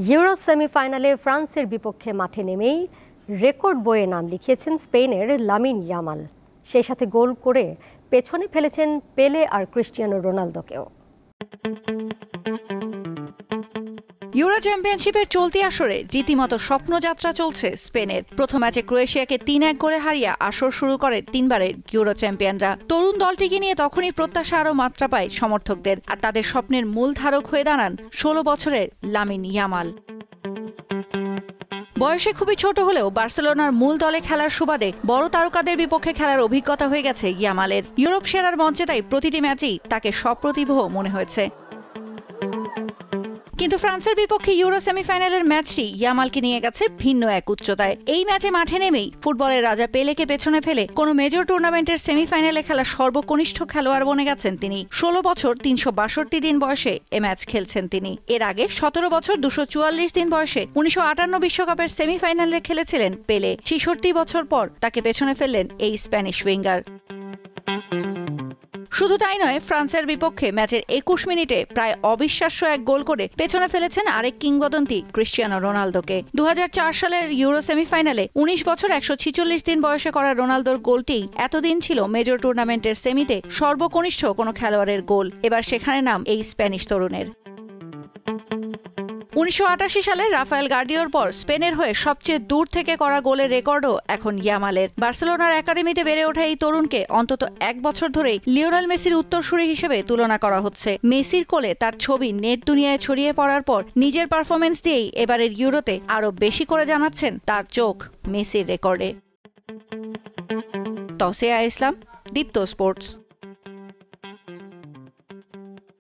Euro সেমিফাইনালে ফ্রান্সের বিপক্ষে মাঠে নেমেই রেকর্ড বইয়ে নাম লিখিয়েছেন স্পেনের লামিন ইয়ামাল। সেই সাথে গোল করে পেছনে ফেলেছেন পেলে আর ক্রিস্টিয়ানো রোনালদোকেও। ইউরো চ্যাম্পিয়নশিপের চলতি আসরে রীতিমতো স্বপ্নযাত্রা চলছে স্পেনের। প্রথম ম্যাচে ক্রোয়েশিয়াকে ৩-১ করে হারিয়ে আসর শুরু করে তিনবারের ইউরো চ্যাম্পিয়নরা। তরুণ দলটিকে নিয়ে তখনই প্রত্যাশা আরও মাত্রা পায় সমর্থকদের, আর তাদের স্বপ্নের মূল ধারক হয়ে দাঁড়ান ১৬ বছরের লামিন ইয়ামাল। বয়সে খুবই ছোট হলেও বার্সেলোনার মূল দলে খেলার সুবাদে বড় তারকাদের বিপক্ষে খেলার অভিজ্ঞতা হয়ে গেছে ইয়ামালের। ইউরোপ সেরার মঞ্চে তাই প্রতিটি ম্যাচেই তাকে সপ্রতিভ মনে হয়েছে। কিন্তু ফ্রান্সের বিপক্ষে ইউরো সেমিফাইনালের ম্যাচটি ইয়ামালকে নিয়ে গেছে ভিন্ন এক উচ্চতায়। এই ম্যাচে মাঠে নেমেই ফুটবলের রাজা পেলেকে পেছনে ফেলে কোনো মেজর টুর্নামেন্টের সেমিফাইনালে খেলা সর্বকনিষ্ঠ খেলোয়াড় বনে গেছেন তিনি। ১৬ বছর ৩৬২ দিন বয়সে এ ম্যাচ খেলছেন তিনি। এর আগে ১৭ বছর ২৪৪ দিন বয়সে ১৯৫৮ বিশ্বকাপের সেমিফাইনালে খেলেছিলেন পেলে। ৬৬ বছর পর তাকে পেছনে ফেললেন এই স্প্যানিশ উইঙ্গার। শুধু তাই নয়, ফ্রান্সের বিপক্ষে ম্যাচের ২১ মিনিটে প্রায় অবিশ্বাস্য এক গোল করে পেছনে ফেলেছেন আরেক কিংবদন্তি ক্রিস্টিয়ানো রোনালদোকে। ২০০৪ সালের ইউরো সেমিফাইনালে ১৯ বছর ১৪৬ দিন বয়সে করা রোনালদোর গোলটি এতদিন ছিল মেজর টুর্নামেন্টের সেমিতে সর্বকনিষ্ঠ কোনো খেলোয়াড়ের গোল। এবার সেখানে নাম এই স্প্যানিশ তরুণের। ১৯৮৮ সালে রাফায়েল গার্ডিওর পর স্পেনের হয়ে সবচেয়ে দূর থেকে করা গোলের রেকর্ডও এখন ইয়ামালের। বার্সেলোনার একাডেমিতে বেড়ে ওঠা এই তরুণকে অন্তত ১ বছর ধরেই লিওনেল মেসির উত্তরসূরি হিসেবে তুলনা করা হচ্ছে। মেসির কোলে তার ছবি নেট দুনিয়ায় ছড়িয়ে পড়ার পর নিজের পারফরমেন্স দিয়েই এবারের ইউরোতে আরও বেশি করে জানাচ্ছেন তার চোখ মেসির রেকর্ডে। তৌসিয়া ইসলাম, দীপ্ত স্পোর্টস।